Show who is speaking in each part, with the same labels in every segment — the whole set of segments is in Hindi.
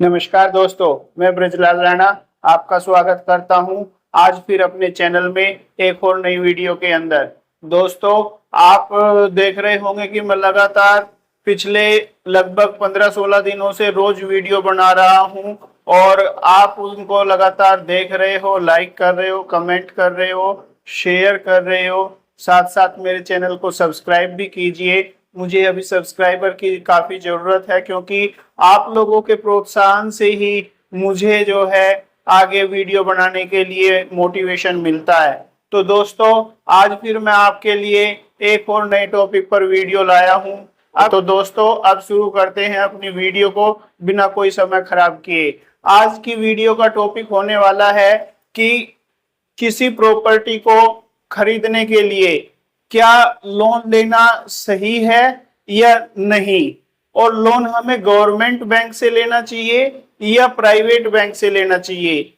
Speaker 1: नमस्कार दोस्तों, मैं ब्रजलाल राणा आपका स्वागत करता हूं आज फिर अपने चैनल में एक और नई वीडियो के अंदर। दोस्तों, आप देख रहे होंगे कि मैं लगातार पिछले लगभग 15-16 दिनों से रोज वीडियो बना रहा हूं और आप उनको लगातार देख रहे हो, लाइक कर रहे हो, कमेंट कर रहे हो, शेयर कर रहे हो। साथ साथ मेरे चैनल को सब्सक्राइब भी कीजिए। मुझे अभी सब्सक्राइबर की काफी जरूरत है क्योंकि आप लोगों के प्रोत्साहन से ही मुझे जो है आगे वीडियो बनाने के लिए मोटिवेशन मिलता है। तो दोस्तों, आज फिर मैं आपके लिए एक और नए टॉपिक पर वीडियो लाया हूं। तो दोस्तों, अब शुरू करते हैं अपनी वीडियो को बिना कोई समय खराब किए। आज की वीडियो का टॉपिक होने वाला है कि किसी प्रॉपर्टी को खरीदने के लिए क्या लोन लेना सही है या नहीं, और लोन हमें गवर्नमेंट बैंक से लेना चाहिए या प्राइवेट बैंक से लेना चाहिए।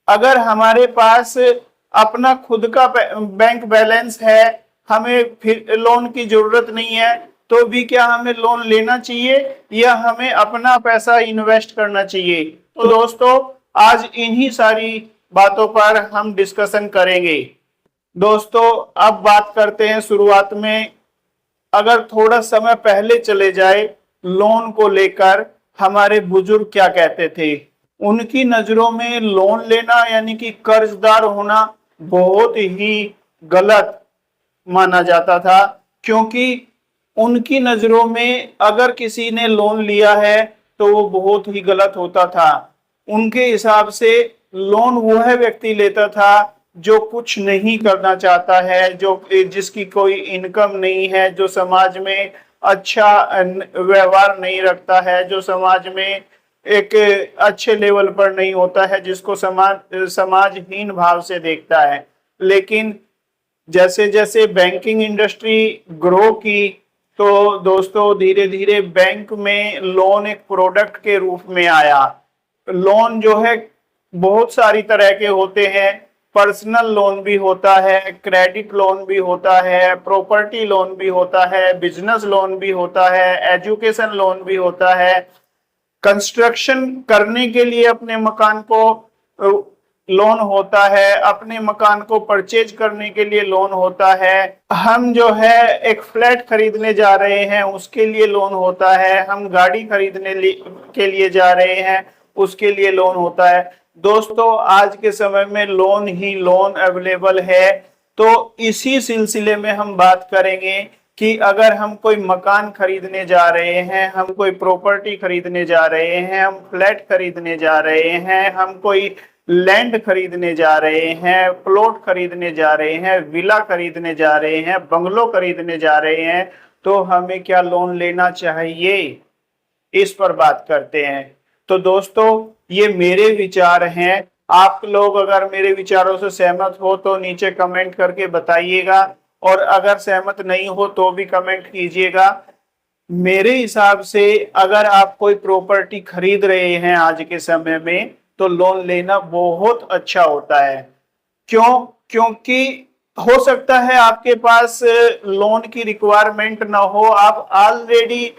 Speaker 1: अगर हमारे पास अपना खुद का बैंक बैलेंस है, हमें फिर लोन की जरूरत नहीं है, तो भी क्या हमें लोन लेना चाहिए या हमें अपना पैसा इन्वेस्ट करना चाहिए। तो दोस्तों, आज इन्हीं सारी बातों पर हम डिस्कशन करेंगे। दोस्तों, अब बात करते हैं शुरुआत में। अगर थोड़ा समय पहले चले जाए, लोन को लेकर हमारे बुजुर्ग क्या कहते थे। उनकी नजरों में लोन लेना यानी कि कर्जदार होना बहुत ही गलत माना जाता था, क्योंकि उनकी नजरों में अगर किसी ने लोन लिया है तो वो बहुत ही गलत होता था। उनके हिसाब से लोन वह व्यक्ति लेता था जो कुछ नहीं करना चाहता है, जो जिसकी कोई इनकम नहीं है, जो समाज में अच्छा व्यवहार नहीं रखता है, जो समाज में एक अच्छे लेवल पर नहीं होता है, जिसको समाजहीन भाव से देखता है। लेकिन जैसे जैसे बैंकिंग इंडस्ट्री ग्रो की, तो दोस्तों धीरे धीरे बैंक में लोन एक प्रोडक्ट के रूप में आया। लोन जो है बहुत सारी तरह के होते हैं। पर्सनल लोन भी होता है, क्रेडिट लोन भी होता है, प्रॉपर्टी लोन भी होता है, बिजनेस लोन भी होता है, एजुकेशन लोन भी होता है। कंस्ट्रक्शन करने के लिए अपने मकान को लोन होता है, अपने मकान को परचेज करने के लिए लोन होता है। हम जो है एक फ्लैट खरीदने जा रहे हैं, उसके लिए लोन होता है। हम गाड़ी खरीदने के लिए जा रहे हैं, उसके लिए लोन होता है। दोस्तों, आज के समय में लोन ही लोन अवेलेबल है। तो इसी सिलसिले में हम बात करेंगे कि अगर हम कोई मकान खरीदने जा रहे हैं, हम कोई प्रॉपर्टी खरीदने जा रहे हैं, हम फ्लैट खरीदने जा रहे हैं, हम कोई लैंड खरीदने जा रहे हैं, प्लॉट खरीदने जा रहे हैं, विला खरीदने जा रहे हैं, बंगलो खरीदने जा रहे हैं, तो हमें क्या लोन लेना चाहिए, इस पर बात करते हैं। तो दोस्तों, ये मेरे विचार हैं। आप लोग अगर मेरे विचारों से सहमत हो तो नीचे कमेंट करके बताइएगा, और अगर सहमत नहीं हो तो भी कमेंट कीजिएगा। मेरे हिसाब से अगर आप कोई प्रॉपर्टी खरीद रहे हैं आज के समय में, तो लोन लेना बहुत अच्छा होता है। क्यों? क्योंकि हो सकता है आपके पास लोन की रिक्वायरमेंट ना हो, आप ऑलरेडी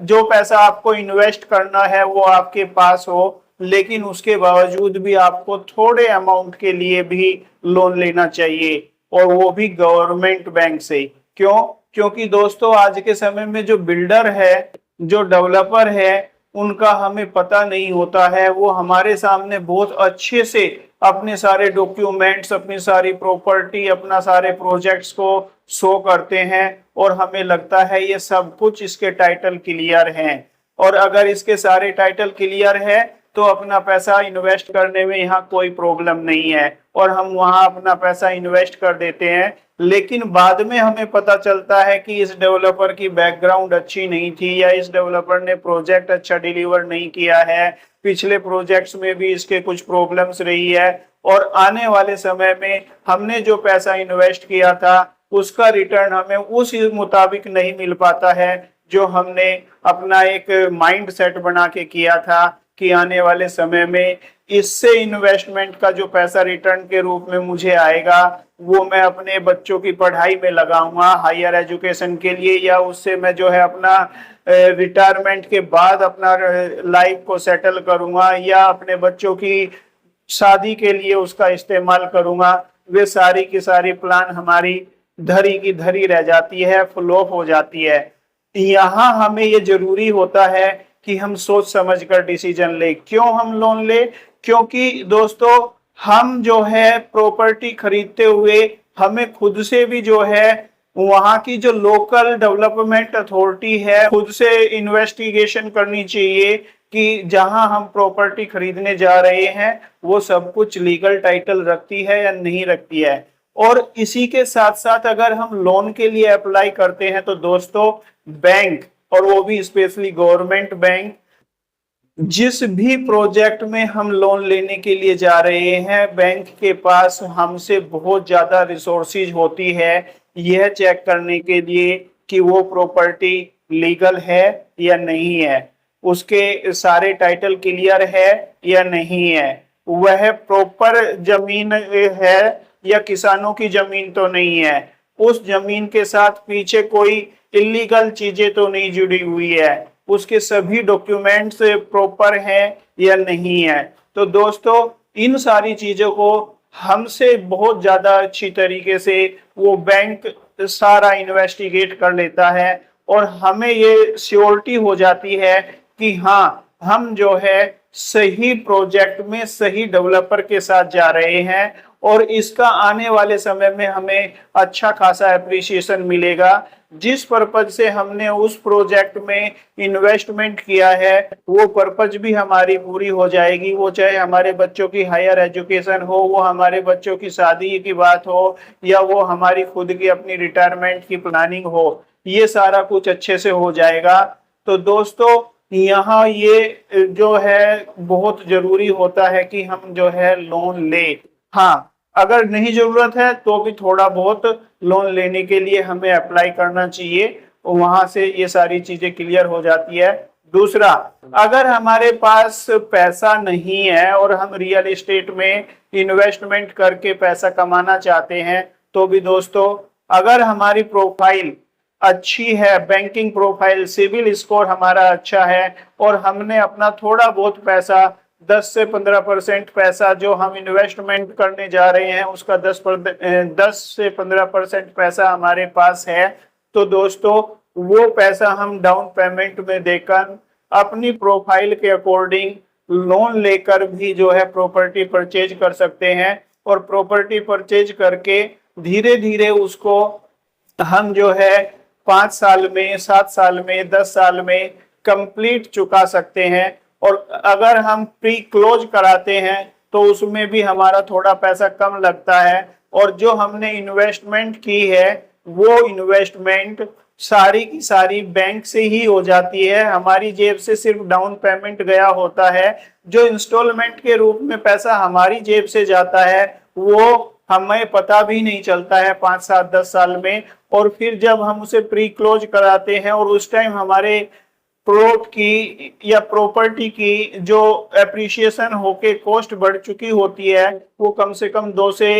Speaker 1: जो पैसा आपको इन्वेस्ट करना है वो आपके पास हो, लेकिन उसके बावजूद भी आपको थोड़े अमाउंट के लिए भी लोन लेना चाहिए, और वो भी गवर्नमेंट बैंक से। क्यों? क्योंकि दोस्तों, आज के समय में जो बिल्डर है, जो डेवलपर है, उनका हमें पता नहीं होता है। वो हमारे सामने बहुत अच्छे से अपने सारे डॉक्यूमेंट्स, अपनी सारी प्रॉपर्टी, अपना सारे प्रोजेक्ट्स को शो करते हैं, और हमें लगता है ये सब कुछ इसके टाइटल क्लियर हैं। और अगर इसके सारे टाइटल क्लियर है तो अपना पैसा इन्वेस्ट करने में यहाँ कोई प्रॉब्लम नहीं है, और हम वहां अपना पैसा इन्वेस्ट कर देते हैं। लेकिन बाद में हमें पता चलता है कि इस डेवलपर की बैकग्राउंड अच्छी नहीं थी, या इस डेवलपर ने प्रोजेक्ट अच्छा डिलीवर नहीं किया है, पिछले प्रोजेक्ट्स में भी इसके कुछ प्रॉब्लम्स रही है, और आने वाले समय में हमने जो पैसा इन्वेस्ट किया था उसका रिटर्न हमें उस मुताबिक नहीं मिल पाता है जो हमने अपना एक माइंड सेट बना के किया था कि आने वाले समय में इससे इन्वेस्टमेंट का जो पैसा रिटर्न के रूप में मुझे आएगा वो मैं अपने बच्चों की पढ़ाई में लगाऊंगा, हायर एजुकेशन के लिए, या उससे मैं जो है अपना रिटायरमेंट के बाद अपना लाइफ को सेटल करूंगा या अपने बच्चों की शादी के लिए उसका इस्तेमाल करूंगा, वे सारी की सारी प्लान हमारी धरी की धरी रह जाती है, फ्लॉप हो जाती है। यहाँ हमें ये जरूरी होता है कि हम सोच समझ कर डिसीजन ले। क्यों हम लोन ले? क्योंकि दोस्तों हम जो है प्रॉपर्टी खरीदते हुए हमें खुद से भी जो है वहां की जो लोकल डेवलपमेंट अथॉरिटी है खुद से इन्वेस्टिगेशन करनी चाहिए कि जहां हम प्रॉपर्टी खरीदने जा रहे हैं वो सब कुछ लीगल टाइटल रखती है या नहीं रखती है। और इसी के साथ साथ अगर हम लोन के लिए अप्लाई करते हैं तो दोस्तों बैंक, और वो भी स्पेशली गवर्नमेंट बैंक, जिस भी प्रोजेक्ट में हम लोन लेने के लिए जा रहे हैं बैंक के पास हमसे बहुत ज्यादा रिसोर्सेज होती है यह चेक करने के लिए कि वो प्रॉपर्टी लीगल है या नहीं है, उसके सारे टाइटल क्लियर है या नहीं है, वह प्रॉपर जमीन है या किसानों की जमीन तो नहीं है, उस जमीन के साथ पीछे कोई इलीगल चीजें तो नहीं जुड़ी हुई है, उसके सभी डॉक्यूमेंट्स प्रॉपर हैं या नहीं है। तो दोस्तों इन सारी चीजों को हमसे बहुत ज्यादा अच्छी तरीके से वो बैंक सारा इन्वेस्टिगेट कर लेता है और हमें ये श्योरिटी हो जाती है कि हाँ हम जो है सही प्रोजेक्ट में सही डेवलपर के साथ जा रहे हैं और इसका आने वाले समय में हमें अच्छा खासा एप्रिसिएशन मिलेगा। जिस पर्पज से हमने उस प्रोजेक्ट में इन्वेस्टमेंट किया है वो पर्पज भी हमारी पूरी हो जाएगी, वो चाहे हमारे बच्चों की हायर एजुकेशन हो, वो हमारे बच्चों की शादी की बात हो या वो हमारी खुद की अपनी रिटायरमेंट की प्लानिंग हो, ये सारा कुछ अच्छे से हो जाएगा। तो दोस्तों यहाँ ये जो है बहुत जरूरी होता है कि हम जो है लोन ले। हाँ अगर नहीं जरूरत है तो भी थोड़ा बहुत लोन लेने के लिए हमें अप्लाई करना चाहिए, वहां से ये सारी चीजें क्लियर हो जाती है। दूसरा, अगर हमारे पास पैसा नहीं है और हम रियल एस्टेट में इन्वेस्टमेंट करके पैसा कमाना चाहते हैं तो भी दोस्तों अगर हमारी प्रोफाइल अच्छी है, बैंकिंग प्रोफाइल, सिविल स्कोर हमारा अच्छा है और हमने अपना थोड़ा बहुत पैसा 10 से 15% पैसा जो हम इन्वेस्टमेंट करने जा रहे हैं उसका 10 से 15% पैसा हमारे पास है, तो दोस्तों वो पैसा हम डाउन पेमेंट में देकर अपनी प्रोफाइल के अकॉर्डिंग लोन लेकर भी जो है प्रॉपर्टी परचेज कर सकते हैं और प्रॉपर्टी परचेज करके धीरे धीरे उसको हम जो है 5 साल में, 7 साल में, 10 साल में कंप्लीट चुका सकते हैं। और अगर हम प्री क्लोज कराते हैं तो उसमें भी हमारा थोड़ा पैसा कम लगता है और जो हमने इन्वेस्टमेंट की है वो इन्वेस्टमेंट सारी की सारी बैंक से ही हो जाती है, हमारी जेब से सिर्फ डाउन पेमेंट गया होता है। जो इंस्टॉलमेंट के रूप में पैसा हमारी जेब से जाता है वो हमें पता भी नहीं चलता है 5, 7, 10 साल में, और फिर जब हम उसे प्री क्लोज कराते हैं और उस टाइम हमारे प्लॉट की या प्रॉपर्टी की जो एप्रिसिएशन होके कॉस्ट बढ़ चुकी होती है वो कम से कम 2 से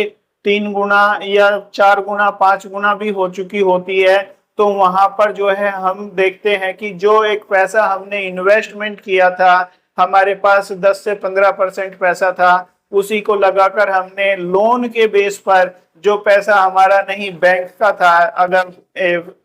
Speaker 1: 3 गुना या 4 गुना 5 गुना भी हो चुकी होती है, तो वहां पर जो है हम देखते हैं कि जो एक पैसा हमने इन्वेस्टमेंट किया था, हमारे पास 10 से 15% पैसा था, उसी को लगाकर हमने लोन के बेस पर जो पैसा हमारा नहीं बैंक का था अगर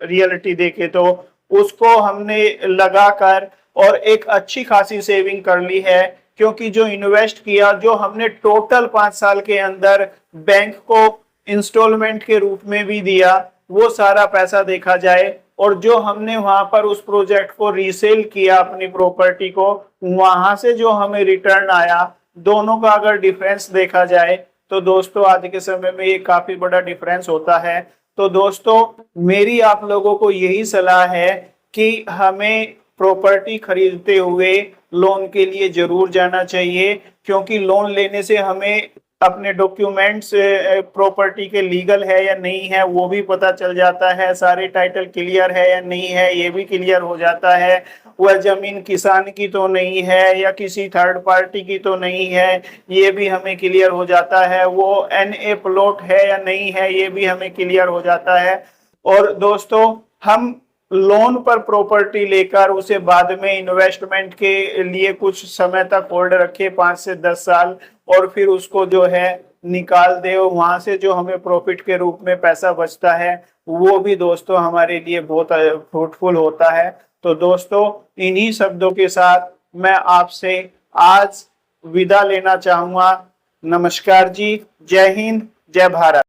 Speaker 1: रियलिटी देखे तो उसको हमने लगाकर और एक अच्छी खासी सेविंग कर ली है। क्योंकि जो इन्वेस्ट किया, जो हमने टोटल 5 साल के अंदर बैंक को इंस्टॉलमेंट के रूप में भी दिया, वो सारा पैसा देखा जाए और जो हमने वहां पर उस प्रोजेक्ट को रीसेल किया अपनी प्रॉपर्टी को, वहां से जो हमें रिटर्न आया, दोनों का अगर डिफरेंस देखा जाए तो दोस्तों आज के समय में ये काफी बड़ा डिफरेंस होता है। तो दोस्तों मेरी आप लोगों को यही सलाह है कि हमें प्रॉपर्टी खरीदते हुए लोन के लिए जरूर जाना चाहिए, क्योंकि लोन लेने से हमें अपने डॉक्यूमेंट्स प्रॉपर्टी के लीगल है या नहीं है वो भी पता चल जाता है, सारे टाइटल क्लियर है या नहीं है ये भी क्लियर हो जाता है, वह जमीन किसान की तो नहीं है या किसी थर्ड पार्टी की तो नहीं है ये भी हमें क्लियर हो जाता है, वो एनए प्लॉट है या नहीं है ये भी हमें क्लियर हो जाता है। और दोस्तों हम लोन पर प्रॉपर्टी लेकर उसे बाद में इन्वेस्टमेंट के लिए कुछ समय तक होल्ड रखे, 5 से 10 साल, और फिर उसको जो है निकाल दे, और वहां से जो हमें प्रॉफिट के रूप में पैसा बचता है वो भी दोस्तों हमारे लिए बहुत फ्रूटफुल होता है। तो दोस्तों इन्हीं शब्दों के साथ मैं आपसे आज विदा लेना चाहूंगा। नमस्कार जी, जय हिंद, जय भारत।